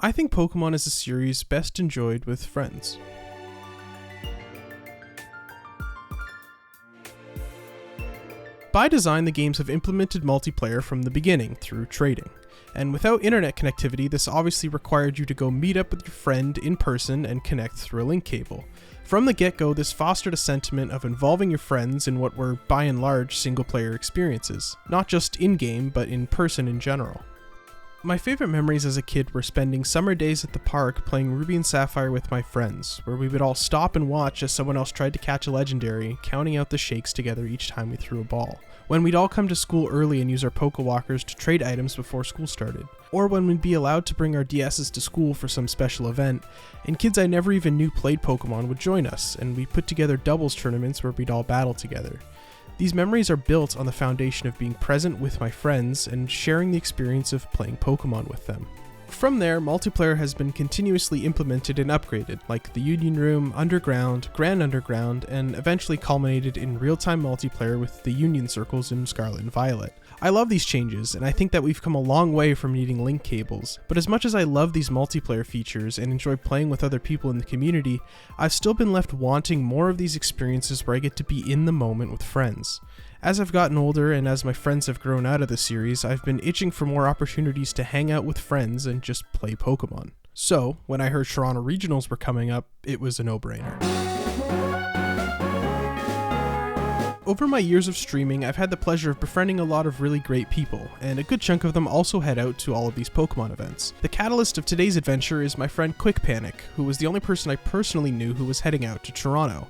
I think Pokemon is a series best enjoyed with friends. By design, the games have implemented multiplayer from the beginning through trading. And without internet connectivity, this obviously required you to go meet up with your friend in person and connect through a link cable. From the get-go, this fostered a sentiment of involving your friends in what were, by and large, single-player experiences, not just in-game, but in person in general. My favorite memories as a kid were spending summer days at the park playing Ruby and Sapphire with my friends, where we would all stop and watch as someone else tried to catch a legendary, counting out the shakes together each time we threw a ball. When we'd all come to school early and use our Pokewalkers to trade items before school started. Or when we'd be allowed to bring our DSs to school for some special event, and kids I never even knew played Pokemon would join us, and we'd put together doubles tournaments where we'd all battle together. These memories are built on the foundation of being present with my friends and sharing the experience of playing Pokemon with them. From there, multiplayer has been continuously implemented and upgraded, like the Union Room, Underground, Grand Underground, and eventually culminated in real-time multiplayer with the Union Circles in Scarlet and Violet. I love these changes, and I think that we've come a long way from needing link cables, but as much as I love these multiplayer features and enjoy playing with other people in the community, I've still been left wanting more of these experiences where I get to be in the moment with friends. As I've gotten older and as my friends have grown out of the series, I've been itching for more opportunities to hang out with friends and just play Pokemon. So, when I heard Toronto Regionals were coming up, it was a no-brainer. Over my years of streaming, I've had the pleasure of befriending a lot of really great people, and a good chunk of them also head out to all of these Pokemon events. The catalyst of today's adventure is my friend Quick Panic, who was the only person I personally knew who was heading out to Toronto.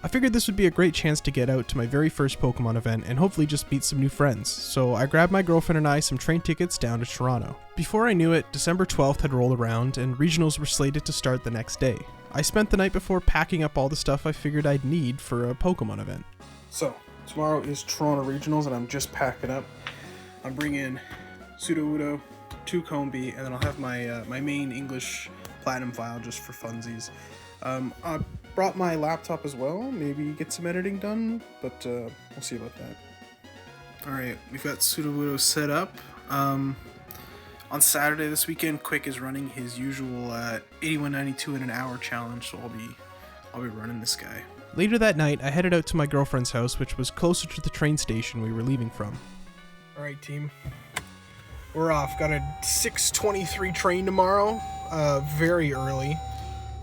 I figured this would be a great chance to get out to my very first Pokemon event and hopefully just meet some new friends, so I grabbed my girlfriend and I some train tickets down to Toronto. Before I knew it, December 12th had rolled around and regionals were slated to start the next day. I spent the night before packing up all the stuff I figured I'd need for a Pokemon event. So, tomorrow is Toronto Regionals and I'm just packing up. I'm bringing Sudowoodo, 2 Combi, and then I'll have my main English Platinum file just for funsies. I brought my laptop as well, maybe get some editing done, but we'll see about that. Alright, we've got Sudowoodo set up. On Saturday this weekend, Quick is running his usual 81.92 in an hour challenge, so I'll be running this guy. Later that night, I headed out to my girlfriend's house, which was closer to the train station we were leaving from. Alright team, we're off. Got a 6:23 train tomorrow, very early.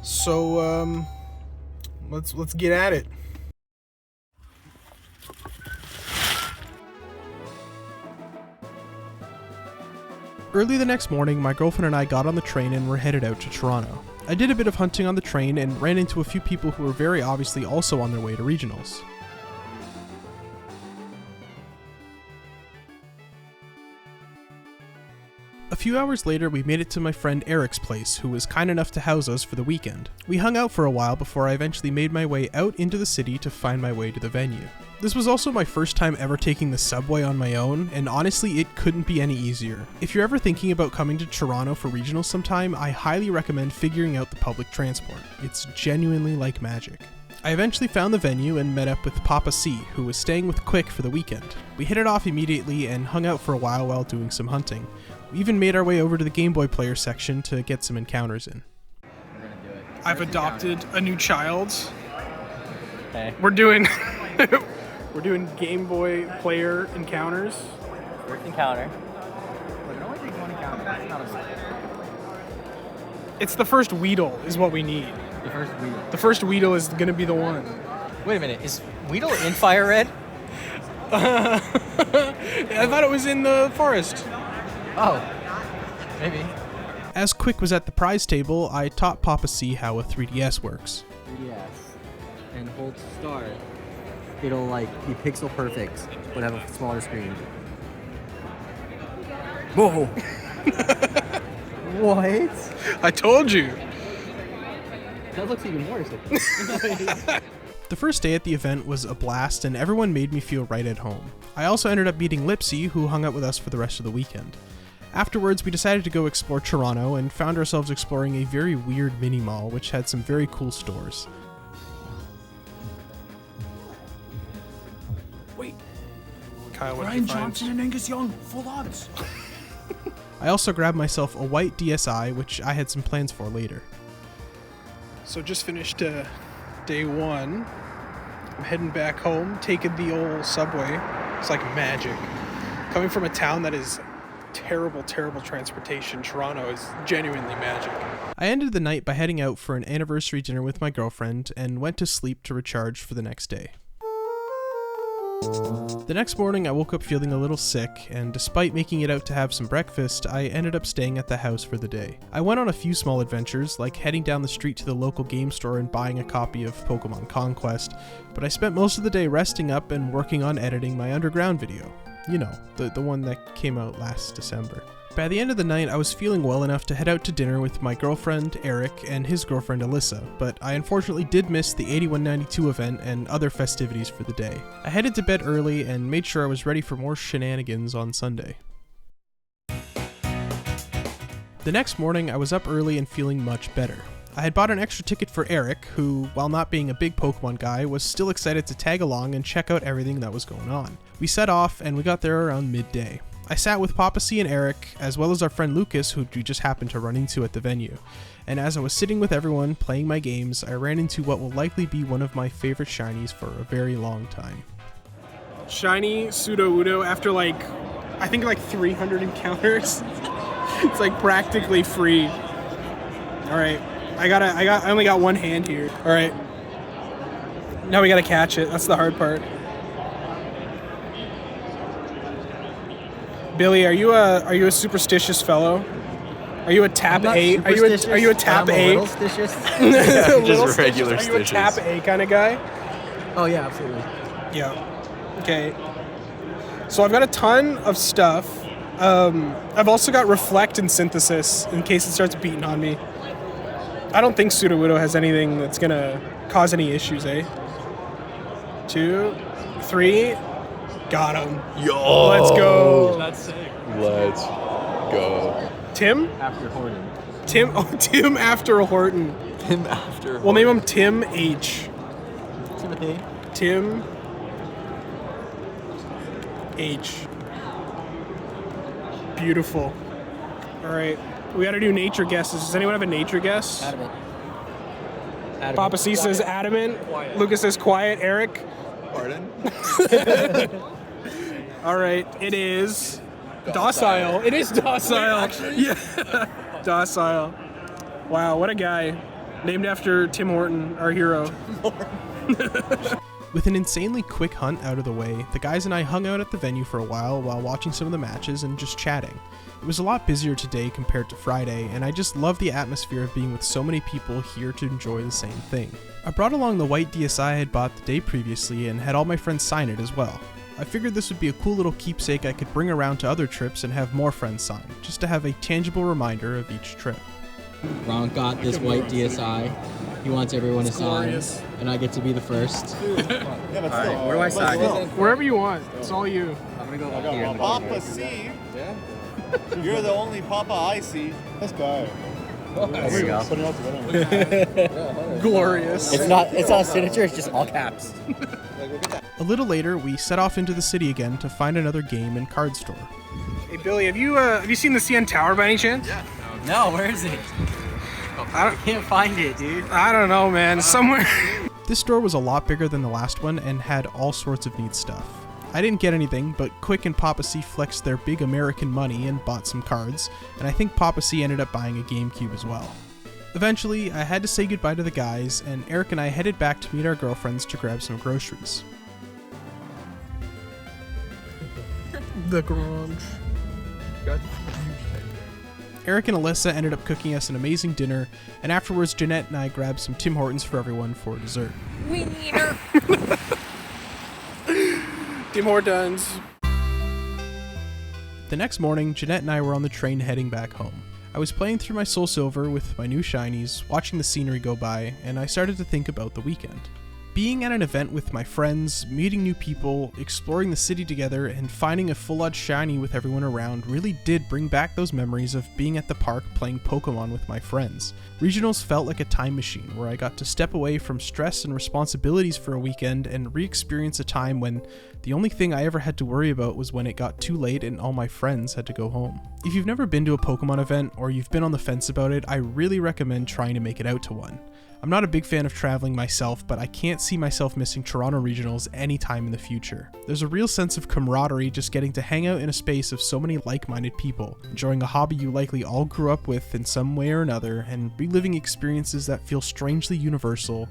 So, let's get at it. Early the next morning, my girlfriend and I got on the train and were headed out to Toronto. I did a bit of hunting on the train and ran into a few people who were very obviously also on their way to regionals. A few hours later, we made it to my friend Eric's place, who was kind enough to house us for the weekend. We hung out for a while before I eventually made my way out into the city to find my way to the venue. This was also my first time ever taking the subway on my own, and honestly, it couldn't be any easier. If you're ever thinking about coming to Toronto for regionals sometime, I highly recommend figuring out the public transport. It's genuinely like magic. I eventually found the venue and met up with Papa C, who was staying with Quick for the weekend. We hit it off immediately and hung out for a while doing some hunting. We even made our way over to the Game Boy player section to get some encounters in. I've adopted a new child. Okay. We're doing Game Boy player encounters. First encounter. But it only takes one encounter. That's not a... It's the first Weedle is what we need. The first Weedle. The first Weedle is gonna be the one. Wait a minute, is Weedle in Fire Red? I thought it was in the forest. Oh, maybe. As Quick was at the prize table, I taught Papa C how a 3DS works. 3DS. And hold start. It'll like be pixel perfect, but have a smaller screen. Whoa! What? I told you! That looks even worse. The first day at the event was a blast and everyone made me feel right at home. I also ended up meeting Lipsy, who hung out with us for the rest of the weekend. Afterwards, we decided to go explore Toronto and found ourselves exploring a very weird mini mall which had some very cool stores. Wait. Kyle, what did Brian you find? Johnson and Angus Young, full odds. I also grabbed myself a white DSi, which I had some plans for later. So just finished day 1. I'm heading back home, taking the old subway. It's like magic. Coming from a town that is terrible transportation, Toronto is genuinely magic. I ended the night by heading out for an anniversary dinner with my girlfriend and went to sleep to recharge for the next day. The next morning I woke up feeling a little sick, and despite making it out to have some breakfast, I ended up staying at the house for the day. I went on a few small adventures, like heading down the street to the local game store and buying a copy of Pokemon Conquest, but I spent most of the day resting up and working on editing my underground video. You know, the one that came out last December. By the end of the night, I was feeling well enough to head out to dinner with my girlfriend, Eric, and his girlfriend, Alyssa, but I unfortunately did miss the 8192 event and other festivities for the day. I headed to bed early and made sure I was ready for more shenanigans on Sunday. The next morning, I was up early and feeling much better. I had bought an extra ticket for Eric, who, while not being a big Pokemon guy, was still excited to tag along and check out everything that was going on. We set off, and we got there around midday. I sat with Papa C and Eric, as well as our friend Lucas, who we just happened to run into at the venue. And as I was sitting with everyone, playing my games, I ran into what will likely be one of my favorite shinies for a very long time. Shiny Sudowoodo after I think 300 encounters. It's practically free. Alright, I only got one hand here. Alright. Now we gotta catch it, that's the hard part. Billy, are you a superstitious fellow? Are you a tap A? Are you a tap A? Little stitious. Just regular stitches. Are you a tap A kind of guy? Oh yeah, absolutely. Yeah. Okay. So I've got a ton of stuff. I've also got reflect and synthesis in case it starts beating on me. I don't think Sudowoodo has anything that's gonna cause any issues, eh? 2, 3. Got him. Yo! Let's go. That's sick. Let's go. Tim? After Horton. Tim after Horton. Tim after. We'll name him Tim H. Timothy. Tim H. Beautiful. All right. We got to do nature guesses. Does anyone have a nature guess? Adamant. Papa C says adamant. Quiet. Lucas says quiet. Eric? Pardon? All right. It is docile. It is docile. Yeah. Docile. Wow, what a guy. Named after Tim Horton, our hero. With an insanely quick hunt out of the way, the guys and I hung out at the venue for a while watching some of the matches and just chatting. It was a lot busier today compared to Friday, and I just love the atmosphere of being with so many people here to enjoy the same thing. I brought along the white DSi I had bought the day previously and had all my friends sign it as well. I figured this would be a cool little keepsake I could bring around to other trips and have more friends sign, just to have a tangible reminder of each trip. Ron got this white DSi. He wants everyone to sign, glorious. and I get to be the first. Alright, where do I sign? Wherever you want, it's all you. I'm gonna go up here. in the Papa corner. C. Yeah. You're the only Papa I see. This guy. There you go. Putting it all together. Glorious. It's not a signature. It's just all caps. A little later, we set off into the city again to find another game and card store. Hey Billy, have you seen the CN Tower by any chance? Yeah. No, where is it? I can't find it, dude. I don't know, man. Somewhere. This store was a lot bigger than the last one and had all sorts of neat stuff. I didn't get anything, but Quick and Papa C flexed their big American money and bought some cards, and I think Papa C ended up buying a GameCube as well. Eventually, I had to say goodbye to the guys, and Eric and I headed back to meet our girlfriends to grab some groceries. The garage. Eric and Alyssa ended up cooking us an amazing dinner, and afterwards Jeanette and I grabbed some Tim Hortons for everyone for dessert. Wiener. Tim Hortons. The next morning, Jeanette and I were on the train heading back home. I was playing through my Soul Silver with my new shinies, watching the scenery go by, and I started to think about the weekend. Being at an event with my friends, meeting new people, exploring the city together, and finding a full-odd shiny with everyone around really did bring back those memories of being at the park playing Pokemon with my friends. Regionals felt like a time machine where I got to step away from stress and responsibilities for a weekend and re-experience a time when the only thing I ever had to worry about was when it got too late and all my friends had to go home. If you've never been to a Pokemon event or you've been on the fence about it, I really recommend trying to make it out to one. I'm not a big fan of traveling myself, but I can't see myself missing Toronto Regionals anytime in the future. There's a real sense of camaraderie just getting to hang out in a space of so many like-minded people, enjoying a hobby you likely all grew up with in some way or another, and reliving experiences that feel strangely universal,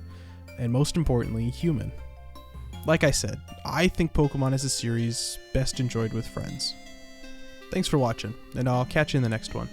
and most importantly, human. Like I said, I think Pokemon is a series best enjoyed with friends. Thanks for watching, and I'll catch you in the next one.